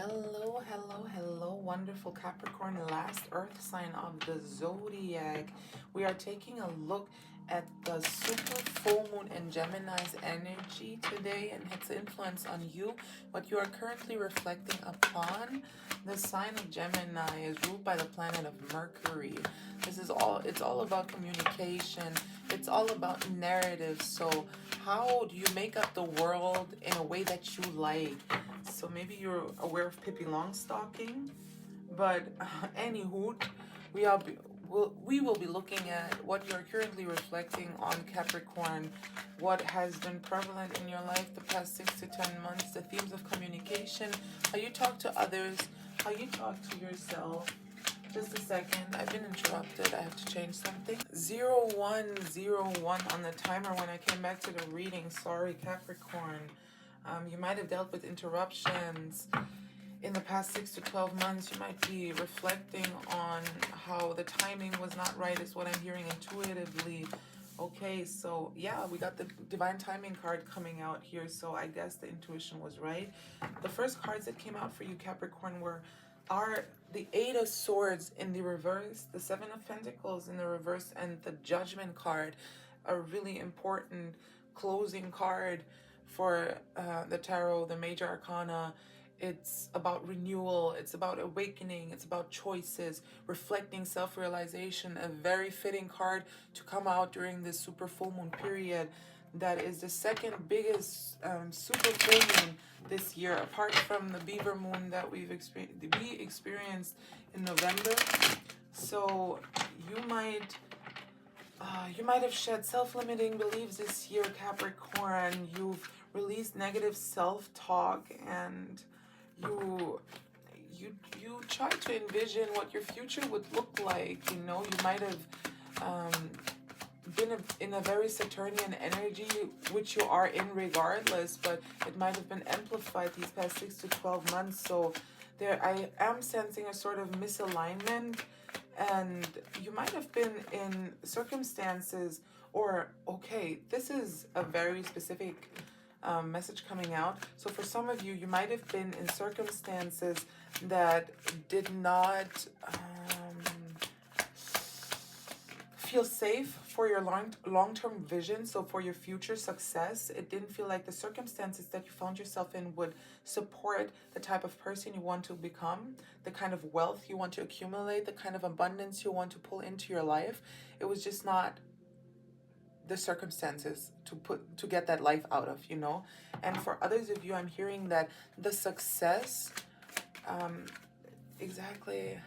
Hello, hello, hello, wonderful Capricorn, last earth sign of the zodiac. We are taking a look at the super full moon in Gemini's energy today and its influence on you, what you are currently reflecting upon. The sign of Gemini is ruled by the planet of Mercury. It's all about communication. It's all about narrative. So how do you make up the world in a way that you like? So maybe you're aware of Pippi Longstocking, but anywho, we will be looking at what you're currently reflecting on Capricorn, what has been prevalent in your life the past 6 to 10 months, the themes of communication, how you talk to others, how you talk to yourself. Just a second, I've been interrupted. I have to change something. 0101 on the timer when I came back to the reading. Sorry, Capricorn. You might have dealt with interruptions in the past 6 to 12 months. You might be reflecting on how the timing was not right, is what I'm hearing intuitively. Okay, so yeah, we got the divine timing card coming out here, so I guess the intuition was right. The first cards that came out for you, Capricorn, are the Eight of Swords in the reverse, the Seven of Pentacles in the reverse, and the Judgment card, a really important closing card for the tarot, the major arcana. It's about renewal, it's about awakening, it's about choices, reflecting, self-realization. A very fitting card to come out during this super full moon period. That is the second biggest super full moon this year, apart from the beaver moon that we experienced in November. So you might have shed self-limiting beliefs this year, Capricorn. You've released negative self-talk, and you try to envision what your future would look like. You know, you might have been in a very Saturnian energy, which you are in regardless, but it might have been amplified these past 6 to 12 months. So there, I am sensing a sort of misalignment, and you might have been in circumstances, or okay, this is a very specific message coming out. So for some of you, you might have been in circumstances that did not feel safe for your long-term vision, so for your future success. It didn't feel like the circumstances that you found yourself in would support the type of person you want to become, the kind of wealth you want to accumulate, the kind of abundance you want to pull into your life. It was just not the circumstances to get that life out of, you know. And for others of you, I'm hearing that the success, exactly,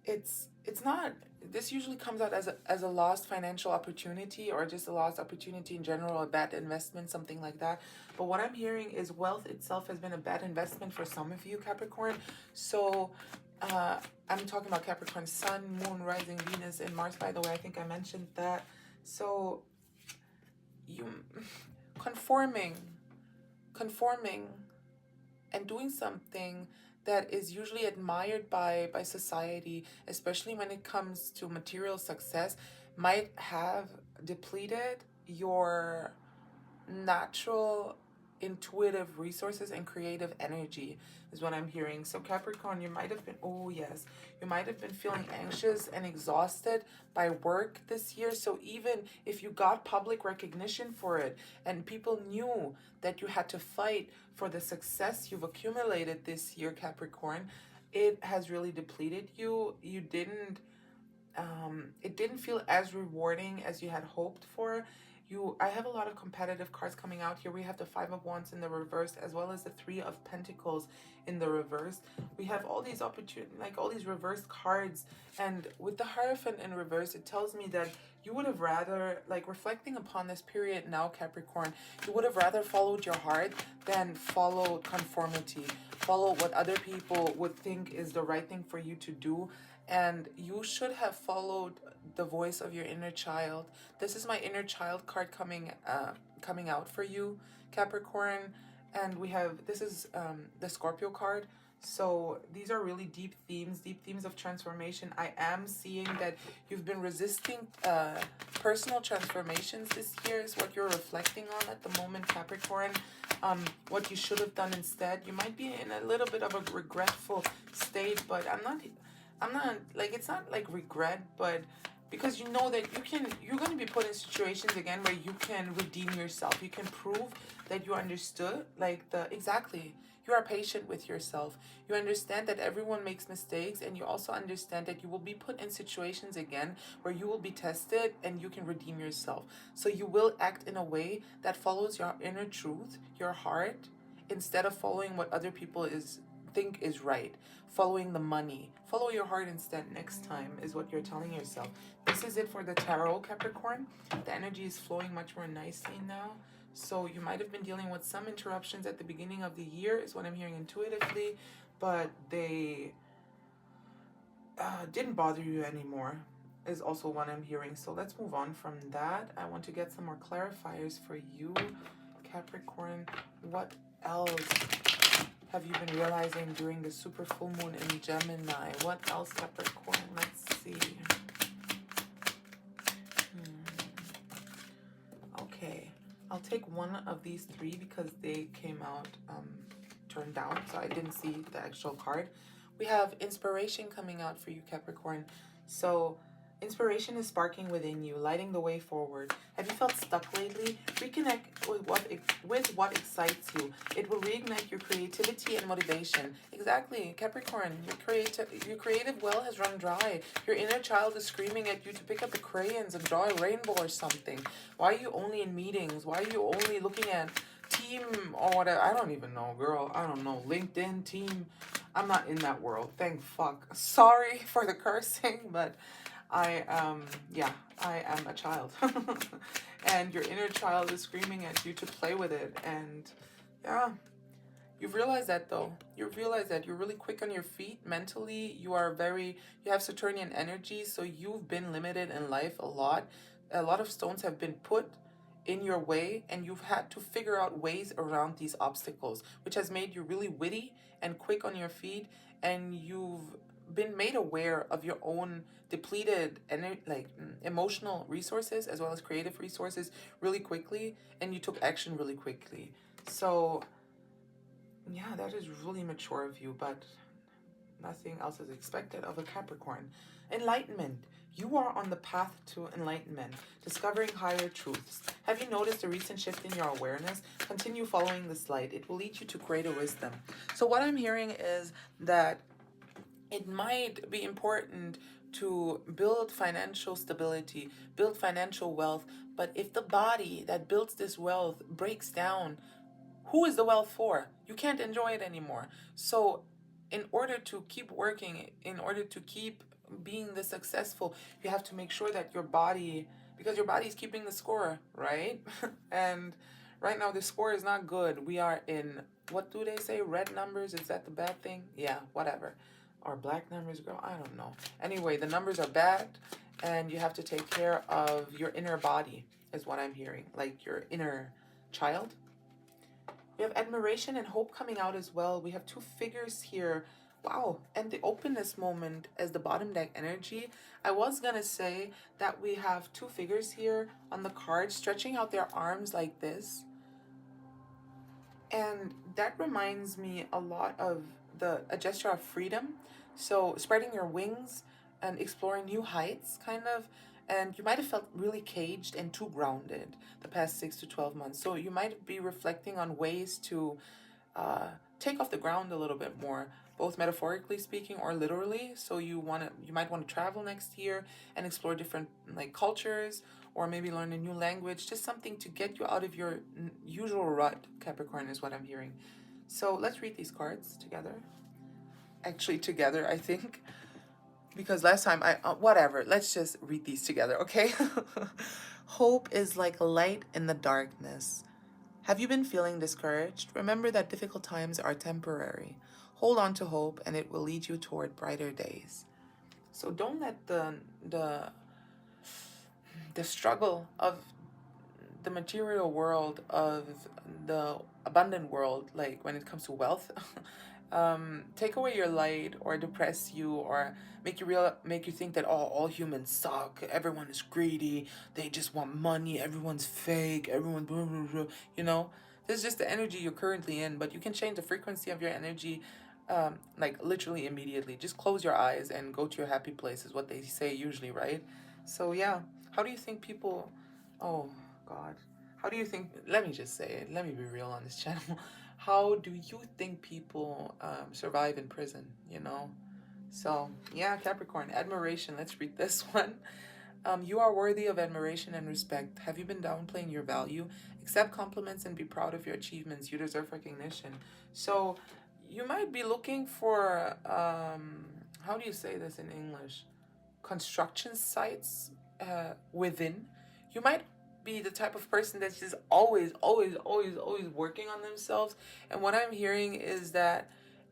it's not, this usually comes out as a lost financial opportunity, or just a lost opportunity in general, a bad investment, something like that. But what I'm hearing is wealth itself has been a bad investment for some of you, Capricorn. So I'm talking about Capricorn, Sun, Moon, Rising, Venus, and Mars, by the way. I think I mentioned that. So you conforming and doing something that is usually admired by society, especially when it comes to material success, might have depleted your natural intuitive resources and creative energy, is what I'm hearing. So Capricorn, you might have been, oh yes, you might have been feeling anxious and exhausted by work this year. So even if you got public recognition for it and people knew that you had to fight for the success you've accumulated this year, Capricorn, it has really depleted you. You didn't it didn't feel as rewarding as you had hoped for. I have a lot of competitive cards coming out here. We have the Five of Wands in the reverse, as well as the Three of Pentacles in the reverse. We have all these all these reversed cards, and with the Hierophant in reverse, it tells me that you would have rather, like, reflecting upon this period now, Capricorn, you would have rather followed your heart than followed conformity, follow what other people would think is the right thing for you to do. And you should have followed the voice of your inner child. This is my inner child card coming out for you, Capricorn. And we have, this is the Scorpio card. So these are really deep themes of transformation. I am seeing that you've been resisting personal transformations this year is what you're reflecting on at the moment, Capricorn. What you should have done instead. You might be in a little bit of a regretful state, but I'm not like, it's not like regret, but because you know that you're going to be put in situations again where you can redeem yourself. You can prove that you understood, like, exactly, you are patient with yourself. You understand that everyone makes mistakes, and you also understand that you will be put in situations again where you will be tested and you can redeem yourself. So you will act in a way that follows your inner truth, your heart, instead of following what other people think is right, following the money. Follow your heart instead next time, is what you're telling yourself. This is it for the tarot, Capricorn. The energy is flowing much more nicely now. So you might have been dealing with some interruptions at the beginning of the year, is what I'm hearing intuitively, but they didn't bother you anymore, is also what I'm hearing. So let's move on from that. I want to get some more clarifiers for you, Capricorn. What else have you been realizing during the super full moon in Gemini? What else, Capricorn? Let's see. Okay, I'll take one of these three because they came out turned down, so I didn't see the actual card. We have inspiration coming out for you, Capricorn. So inspiration is sparking within you, lighting the way forward. Have you felt stuck lately? Reconnect with what excites you. It will reignite your creativity and motivation. Exactly, Capricorn. Your creative well has run dry. Your inner child is screaming at you to pick up the crayons and draw a rainbow or something. Why are you only in meetings? Why are you only looking at team or whatever? I don't even know, girl. I don't know. LinkedIn, team. I'm not in that world. Thank fuck. Sorry for the cursing, but I am a child. And your inner child is screaming at you to play with it. And yeah, you've realized that though. You've realized that you're really quick on your feet mentally. You have Saturnian energy, so you've been limited in life a lot. A lot of stones have been put in your way, and you've had to figure out ways around these obstacles, which has made you really witty and quick on your feet, and you've been made aware of your own depleted emotional resources as well as creative resources really quickly, and you took action really quickly. So yeah, that is really mature of you, but nothing else is expected of a Capricorn. Enlightenment. You are on the path to enlightenment, discovering higher truths. Have you noticed a recent shift in your awareness? Continue following this light. It will lead you to greater wisdom. So what I'm hearing is that it might be important to build financial stability, build financial wealth, but if the body that builds this wealth breaks down, who is the wealth for? You can't enjoy it anymore. So in order to keep working, in order to keep being this successful, you have to make sure that your body, because your body is keeping the score, right? And right now the score is not good. We are in, what do they say, red numbers? Is that the bad thing? Yeah, whatever. Or black numbers, girl, I don't know. Anyway, the numbers are bad, and you have to take care of your inner body, is what I'm hearing, like your inner child. We have admiration and hope coming out as well. We have two figures here. Wow. And the openness moment as the bottom deck energy. I was going to say that we have two figures here on the card stretching out their arms like this. And that reminds me a lot of a gesture of freedom. So spreading your wings and exploring new heights, kind of. And you might have felt really caged and too grounded the past 6 to 12 months. So you might be reflecting on ways to take off the ground a little bit more, both metaphorically speaking or literally. So you might want to travel next year and explore different cultures, or maybe learn a new language, just something to get you out of your usual rut, Capricorn, is what I'm hearing. So let's read these cards together. Actually, together, I think. Because last time whatever, let's just read these together, okay? Hope is like a light in the darkness. Have you been feeling discouraged? Remember that difficult times are temporary. Hold on to hope, and it will lead you toward brighter days. So don't let the struggle of the material world, of the abundant world, like when it comes to wealth, take away your light or depress you or make you think that all humans suck, everyone is greedy, they just want money, everyone's fake, everyone blah, blah, blah, you know. This is just the energy you're currently in, but you can change the frequency of your energy, like literally immediately. Just close your eyes and go to your happy place is what they say usually, right? So yeah, how do you think people, oh God, how do you think, let me just say it, let me be real on this channel. How do you think people survive in prison, you know? So yeah, Capricorn, admiration, let's read this one. You are worthy of admiration and respect. Have you been downplaying your value? Accept compliments and be proud of your achievements. You deserve recognition. So you might be looking for, how do you say this in English? Construction sites within. You might be the type of person that's just always working on themselves. And what I'm hearing is that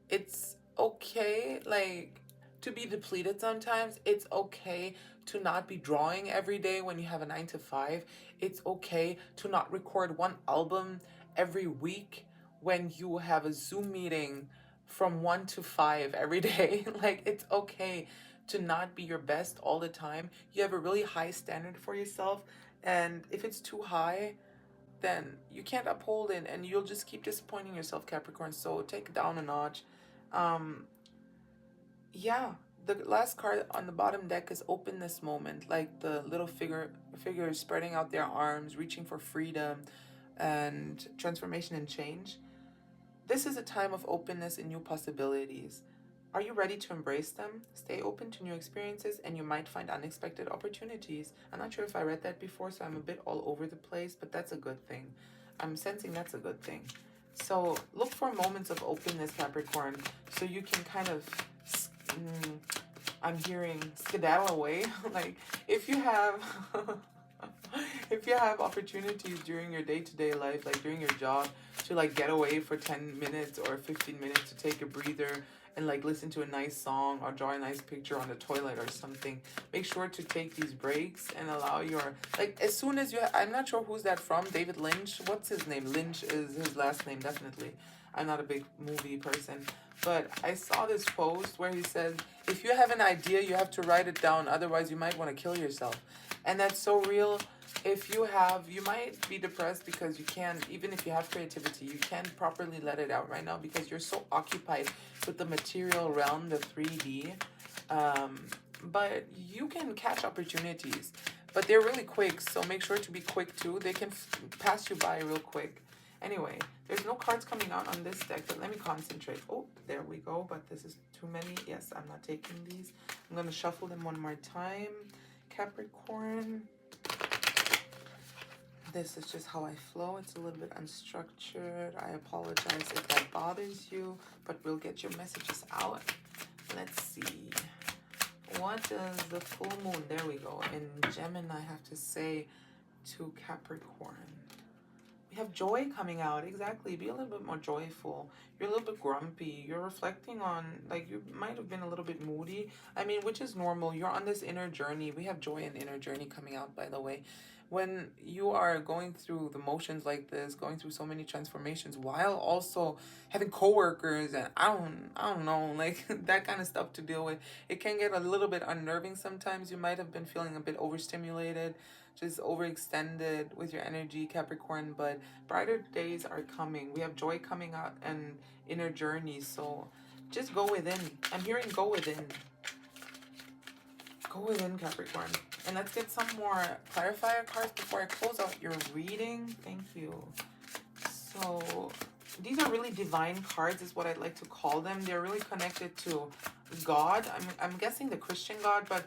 it's okay, like, to be depleted sometimes. It's okay to not be drawing every day when you have a 9 to 5. It's okay to not record one album every week when you have a Zoom meeting from 1 to 5 every day. Like, it's okay to not be your best all the time. You have a really high standard for yourself, and if it's too high, then you can't uphold it and you'll just keep disappointing yourself, Capricorn. So take it down a notch. um yeah, the last card on the bottom deck is openness moment, like the little figure spreading out their arms, reaching for freedom and transformation and change. This is a time of openness and new possibilities. Are you ready to embrace them? Stay open to new experiences and you might find unexpected opportunities. I'm not sure if I read that before, so I'm a bit all over the place, but that's a good thing. I'm sensing that's a good thing. So look for moments of openness, Capricorn, so you can kind of, I'm hearing skedaddle away. Like, if you have if you have opportunities during your day-to-day life, like during your job, to like get away for 10 minutes or 15 minutes to take a breather and like listen to a nice song or draw a nice picture on the toilet or something, make sure to take these breaks and allow your, like, as soon as you I'm not sure who's that from, David Lynch, what's his name? Lynch is his last name, definitely. I'm not a big movie person, but I saw this post where he says, if you have an idea, you have to write it down, otherwise you might want to kill yourself. And that's so real. If you might be depressed because you can't, even if you have creativity, you can't properly let it out right now because you're so occupied with the material realm, the 3D. But you can catch opportunities, but they're really quick, so make sure to be quick too. They can pass you by real quick. Anyway, there's no cards coming out on this deck, but let me concentrate. Oh, there we go, but this is too many. Yes, I'm not taking these. I'm going to shuffle them one more time, Capricorn. This is just how I flow. It's a little bit unstructured. I apologize if that bothers you, but we'll get your messages out. Let's see. What does the full moon, there we go, in Gemini have to say to Capricorn? We have joy coming out. Exactly. Be a little bit more joyful. You're a little bit grumpy. You're reflecting on, like, you might have been a little bit moody. I mean, which is normal. You're on this inner journey. We have joy and inner journey coming out, by the way. When you are going through the motions like this, going through so many transformations while also having coworkers and I don't know, like that kind of stuff to deal with, it can get a little bit unnerving sometimes. You might have been feeling a bit overstimulated, just overextended with your energy, Capricorn, but brighter days are coming. We have joy coming out and inner journeys, so just go within. I'm hearing go within. Go within, Capricorn. And let's get some more clarifier cards before I close out your reading. Thank you. So these are really divine cards is what I'd like to call them. They're really connected to God. I'm guessing the Christian God, but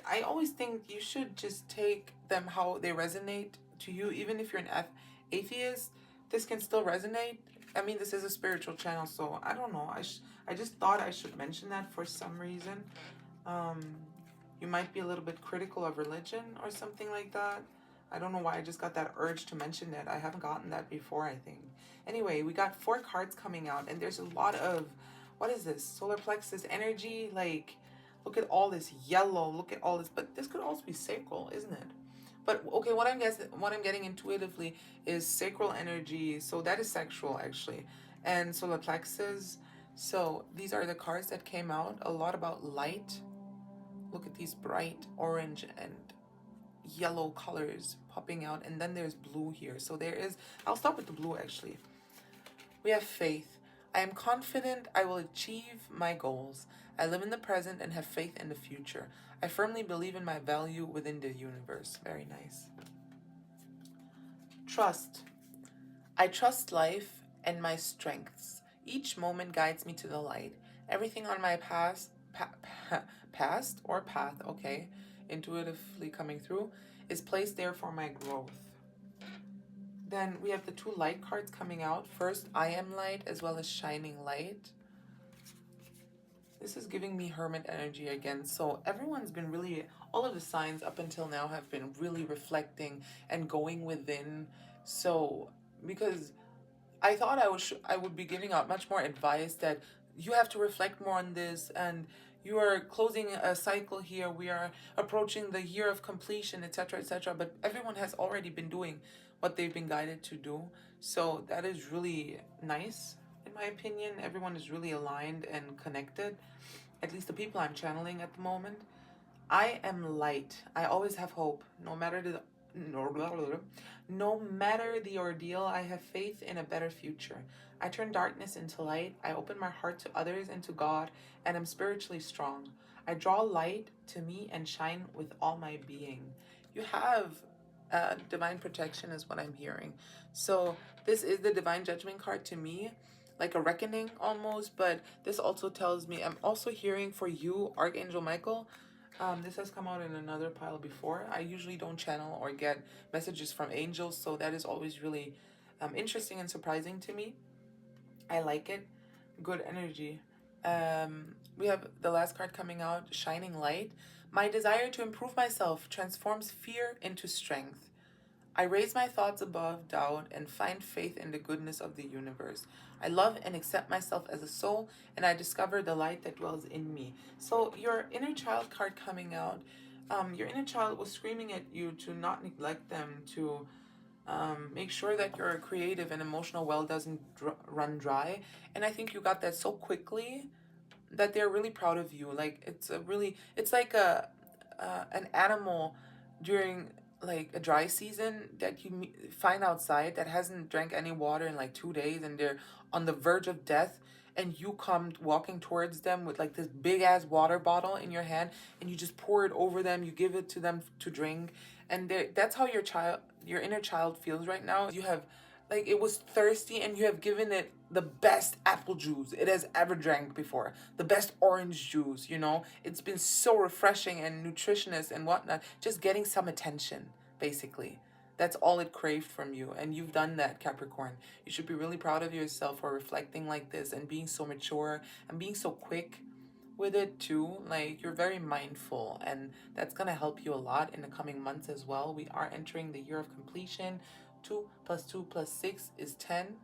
I always think you should just take them how they resonate to you. Even if you're an atheist, this can still resonate. I mean, this is a spiritual channel, so I don't know. I just thought I should mention that for some reason. You might be a little bit critical of religion or something like that. I don't know why I just got that urge to mention it. I haven't gotten that before, I think. Anyway, we got 4 cards coming out, and there's a lot of, what is this? Solar plexus energy. Like, look at all this yellow. Look at all this. But this could also be sacral, isn't it? But okay, what I'm getting intuitively is sacral energy. So that is sexual actually, and solar plexus. So these are the cards that came out. A lot about light. Look at these bright orange and yellow colors popping out, and then there's blue here. So there is. I'll start with the blue actually. We have faith. I am confident I will achieve my goals. I live in the present and have faith in the future. I firmly believe in my value within the universe. Very nice. Trust. I trust life and my strengths. Each moment guides me to the light. Everything on my past or path, okay, intuitively coming through, is placed there for my growth. Then we have the two light cards coming out. First, I am light as well as shining light. This is giving me hermit energy again. So everyone's been really, all of the signs up until now have been really reflecting and going within. So because I thought I would be giving out much more advice that you have to reflect more on this, and you are closing a cycle here. We are approaching the year of completion, etc., etc. But everyone has already been doing what they've been guided to do. So that is really nice, in my opinion. Everyone is really aligned and connected. At least the people I'm channeling at the moment. I am light. I always have hope, no matter the ordeal. I have faith in a better future. I turn darkness into light. I open my heart to others and to God, and am spiritually strong. I draw light to me and shine with all my being. You have divine protection is what I'm hearing. So this is the divine judgment card to me, like a reckoning almost, but this also tells me, I'm also hearing for you, Archangel Michael. This has come out in another pile before. I usually don't channel or get messages from angels, so that is always really interesting and surprising to me. I like it. Good energy. We have the last card coming out, Shining Light. My desire to improve myself transforms fear into strength. I raise my thoughts above doubt and find faith in the goodness of the universe. I love and accept myself as a soul, and I discover the light that dwells in me. So your inner child card coming out, your inner child was screaming at you to not neglect them, to make sure that your creative and emotional well doesn't run dry. And I think you got that so quickly that they're really proud of you. Like it's like an animal during like a dry season that you find outside that hasn't drank any water in like 2 days, and they're on the verge of death, and you come walking towards them with like this big ass water bottle in your hand, and you just pour it over them, you give it to them to drink, and that's how your inner child feels right now. You have, like, it was thirsty and you have given it the best apple juice it has ever drank before, the best orange juice, you know. It's been so refreshing and nutritious and whatnot, just getting some attention, basically. That's all it craved from you, and you've done that, Capricorn. You should be really proud of yourself for reflecting like this and being so mature and being so quick with it too. Like, you're very mindful, and that's gonna help you a lot in the coming months as well. We are entering the year of completion. 2 plus 2 plus 6 is 10.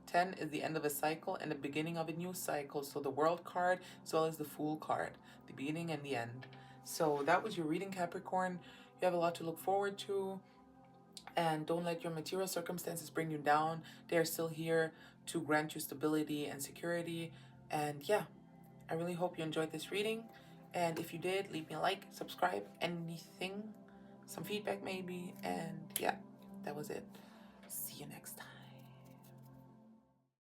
10 is the end of a cycle and the beginning of a new cycle. So the World card as well as the Fool card, the beginning and the end. So that was your reading, Capricorn. You have a lot to look forward to, and don't let your material circumstances bring you down. They're still here to grant you stability and security. And yeah, I really hope you enjoyed this reading. And if you did, leave me a like, subscribe, anything, some feedback maybe. And yeah, that was it. See you next time.